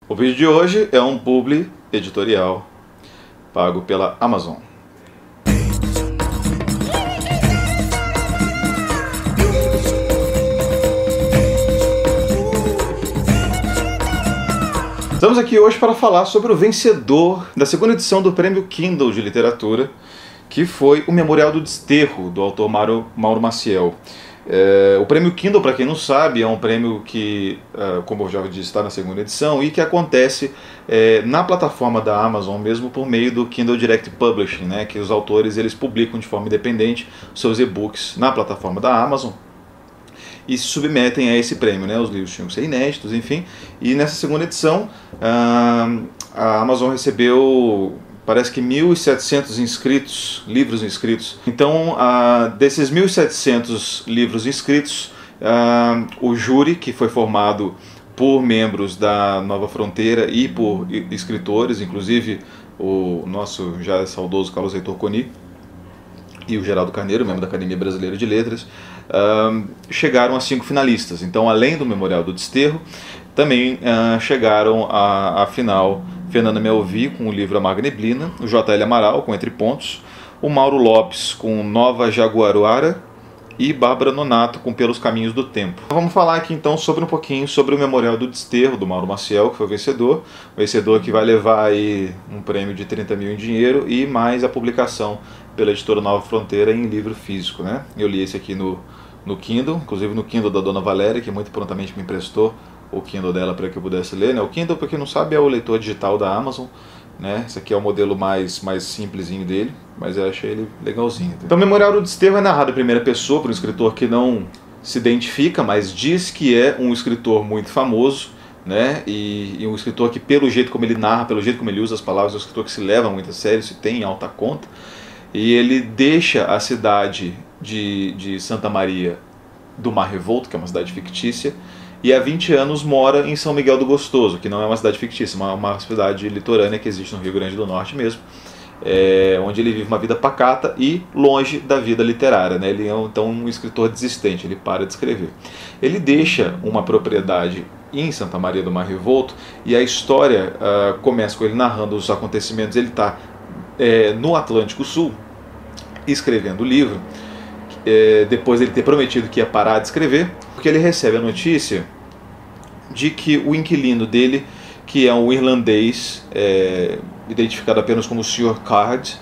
O vídeo de hoje é um publi editorial pago pela Amazon. Estamos aqui hoje para falar sobre o vencedor da segunda edição do Prêmio Kindle de Literatura, que foi o Memorial do Desterro, do autor Mauro Maciel. O Prêmio Kindle, para quem não sabe, é um prêmio que, como eu já disse, está na segunda edição e que acontece na plataforma da Amazon mesmo por meio do Kindle Direct Publishing, né, que os autores eles publicam de forma independente seus e-books na plataforma da Amazon e se submetem a esse prêmio, né? Os livros tinham que ser inéditos, enfim. E nessa segunda edição, a Amazon recebeu, parece que 1.700 livros inscritos. Então, desses 1.700 livros inscritos, o júri, que foi formado por membros da Nova Fronteira e por escritores, inclusive o nosso já saudoso Carlos Heitor Coni e o Geraldo Carneiro, membro da Academia Brasileira de Letras, chegaram a 5 finalistas. Então, além do Memorial do Desterro, também chegaram à final Fernanda Melvi com o livro A Maga Neblina, o J.L. Amaral com Entre Pontos, o Mauro Lopes com Nova Jaguaruara e Bárbara Nonato com Pelos Caminhos do Tempo. Vamos falar aqui então um pouquinho sobre o Memorial do Desterro, do Mauro Maciel, que foi o vencedor que vai levar aí um prêmio de 30 mil em dinheiro e mais a publicação pela editora Nova Fronteira em livro físico, né? Eu li esse aqui no Kindle, inclusive no Kindle da Dona Valéria, que muito prontamente me emprestou o Kindle dela para que eu pudesse ler, né? O Kindle, para quem não sabe, é o leitor digital da Amazon, né? Esse aqui é o modelo mais simplesinho dele, mas eu achei ele legalzinho. Então, o Memorial do Desterro é narrado em primeira pessoa por um escritor que não se identifica, mas diz que é um escritor muito famoso, né? E um escritor que, pelo jeito como ele narra, pelo jeito como ele usa as palavras, é um escritor que se leva muito a sério, se tem em alta conta. E ele deixa a cidade de Santa Maria do Mar Revolto, que é uma cidade fictícia, e há 20 anos mora em São Miguel do Gostoso, que não é uma cidade fictícia, uma cidade litorânea que existe no Rio Grande do Norte mesmo, onde ele vive uma vida pacata e longe da vida literária, né? Ele é então um escritor desistente, ele para de escrever. Ele deixa uma propriedade em Santa Maria do Mar Revolto e a história começa com ele narrando os acontecimentos. Ele está no Atlântico Sul, escrevendo o livro, depois de ele ter prometido que ia parar de escrever, porque ele recebe a notícia de que o inquilino dele, que é um irlandês, identificado apenas como o Sr. Card,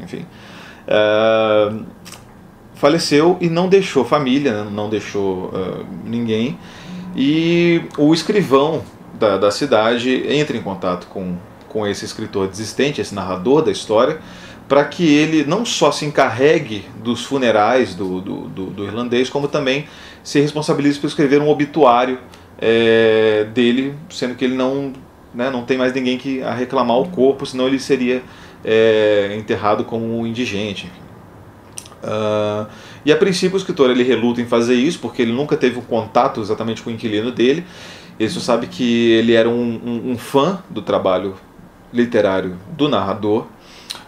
enfim, faleceu e não deixou família, né, não deixou ninguém, e o escrivão da cidade entra em contato com esse escritor desistente, esse narrador da história, para que ele não só se encarregue dos funerais do irlandês, como também se responsabilize por escrever um obituário dele, sendo que ele não tem mais ninguém a reclamar o corpo, senão ele seria enterrado como um indigente. E a princípio o escritor ele reluta em fazer isso, porque ele nunca teve um contato exatamente com o inquilino dele. Ele só sabe que ele era um fã do trabalho literário do narrador,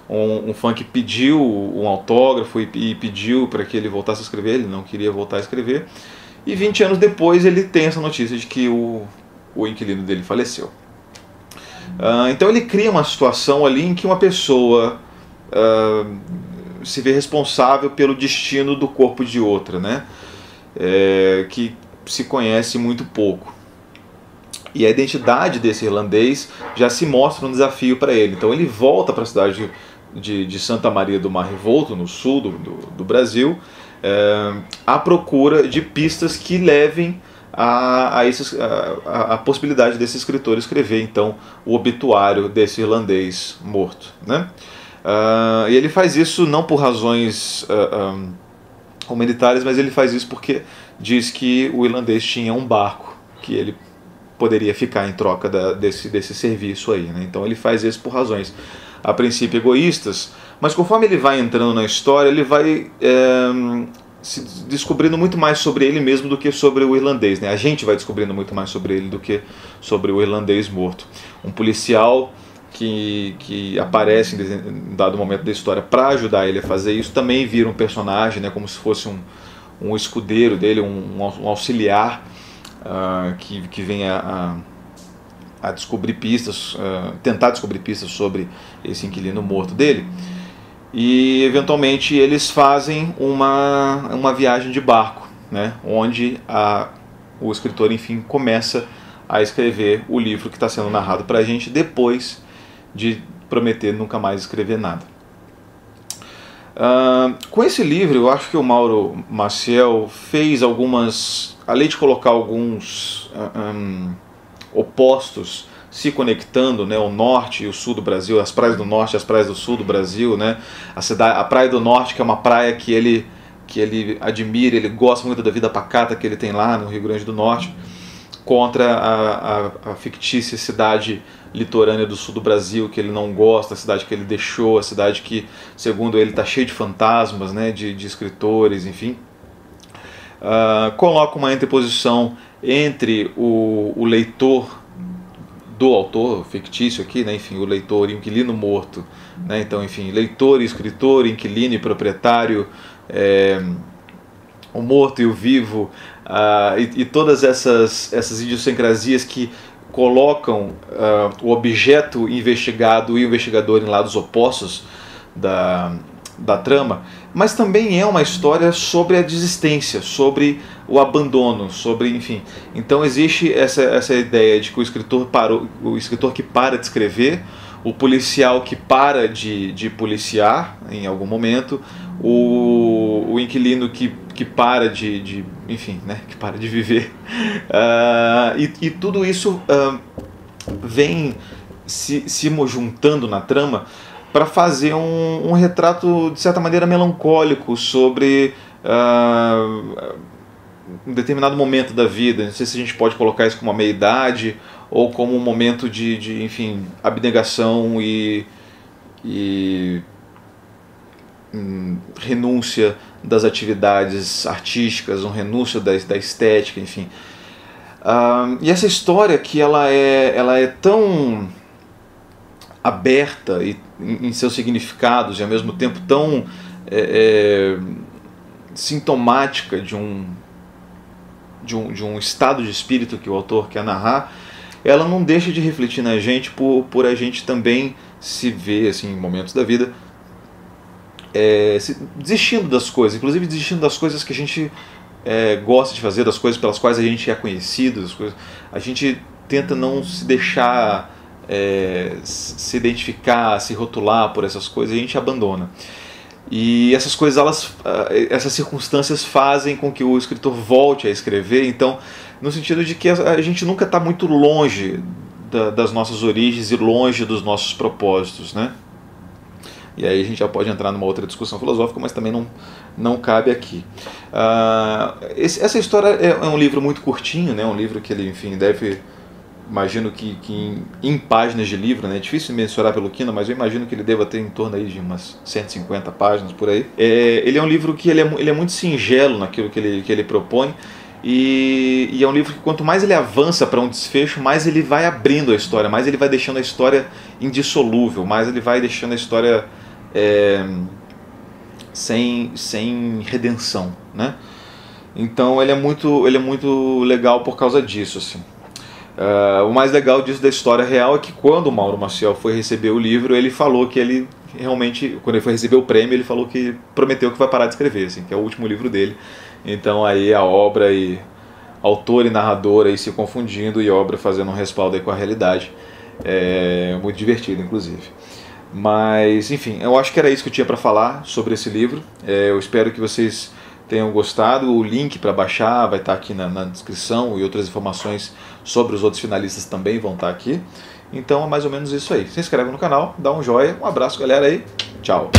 um fã que pediu um autógrafo e pediu para que ele voltasse a escrever. Ele não queria voltar a escrever, e 20 anos depois ele tem essa notícia de que o inquilino dele faleceu. Então ele cria uma situação ali em que uma pessoa se vê responsável pelo destino do corpo de outra, né? Que se conhece muito pouco. E a identidade desse irlandês já se mostra um desafio para ele. Então ele volta para a cidade de Santa Maria do Mar Revolto, no sul do Brasil, à procura de pistas que levem a possibilidade desse escritor escrever então o obituário desse irlandês morto, né? E ele faz isso não por razões humanitárias, mas ele faz isso porque diz que o irlandês tinha um barco que ele poderia ficar em troca desse serviço aí, né? Então ele faz isso por razões a princípio egoístas, mas conforme ele vai entrando na história, ele vai se descobrindo muito mais sobre ele mesmo do que sobre o irlandês, né? A gente vai descobrindo muito mais sobre ele do que sobre o irlandês morto. Um policial que aparece em dado momento da história para ajudar ele a fazer isso também vira um personagem, né? Como se fosse um escudeiro dele, um auxiliar que vem a a descobrir pistas, tentar descobrir pistas sobre esse inquilino morto dele. E eventualmente eles fazem uma viagem de barco, né, onde o escritor, enfim, começa a escrever o livro que está sendo narrado para a gente, depois de prometer nunca mais escrever nada. Com esse livro, eu acho que o Mauro Maciel fez além de colocar alguns opostos se conectando, né, o norte e o sul do Brasil, as praias do norte e as praias do sul do Brasil, né, a praia do norte, que é uma praia que ele admira, ele gosta muito da vida pacata que ele tem lá no Rio Grande do Norte, contra a fictícia cidade litorânea do sul do Brasil, que ele não gosta, a cidade que ele deixou, a cidade que, segundo ele, está cheia de fantasmas, né, de escritores, enfim. Coloca uma interposição entre o leitor do autor fictício aqui, né, enfim, o leitor e o inquilino morto, né, então, enfim, leitor e escritor, inquilino e proprietário, o morto e o vivo, e todas essas idiosincrasias que colocam o objeto investigado e o investigador em lados opostos da trama, mas também é uma história sobre a desistência, sobre o abandono, sobre, enfim. Então existe essa ideia de que o escritor que para de escrever, o policial que para de policiar em algum momento, o inquilino que para enfim, né, que para de viver, e tudo isso vem se juntando na trama para fazer um retrato, de certa maneira, melancólico sobre um determinado momento da vida. Não sei se a gente pode colocar isso como uma meia-idade ou como um momento de enfim, abnegação e renúncia das atividades artísticas, uma renúncia da estética, enfim. E essa história que ela é tão aberta em seus significados e ao mesmo tempo tão sintomática de um estado de espírito que o autor quer narrar, ela não deixa de refletir na gente por a gente também se ver assim, em momentos da vida desistindo das coisas, inclusive desistindo das coisas que a gente gosta de fazer, das coisas pelas quais a gente é conhecido, a gente tenta não se deixar se identificar, se rotular por essas coisas, e a gente abandona. E essas coisas, essas circunstâncias fazem com que o escritor volte a escrever, então, no sentido de que a gente nunca está muito longe das nossas origens e longe dos nossos propósitos, né? E aí a gente já pode entrar numa outra discussão filosófica, mas também não cabe aqui. Essa história é um livro muito curtinho, né? Um livro que ele, enfim, deve... Imagino que em páginas de livro, né, é difícil mensurar pelo Kindle, mas eu imagino que ele deva ter em torno aí de umas 150 páginas por aí. Ele é um livro que ele é muito singelo naquilo que ele propõe, e é um livro que quanto mais ele avança para um desfecho, mais ele vai abrindo a história, mais ele vai deixando a história indissolúvel, mais ele vai deixando a história sem redenção, né? Então ele é muito legal por causa disso, assim. O mais legal disso da história real é que quando o Mauro Maciel foi receber o livro, ele falou que ele realmente, quando ele foi receber o prêmio, ele falou que prometeu que vai parar de escrever, assim, que é o último livro dele. Então aí a obra e autor e narrador aí se confundindo e a obra fazendo um respaldo aí com a realidade. É muito divertido, inclusive. Mas, enfim, eu acho que era isso que eu tinha para falar sobre esse livro. Eu espero que vocês tenham gostado. O link para baixar vai estar aqui na descrição, e outras informações sobre os outros finalistas também vão estar aqui. Então é mais ou menos isso aí. Se inscreve no canal, dá um joinha, um abraço galera aí, tchau!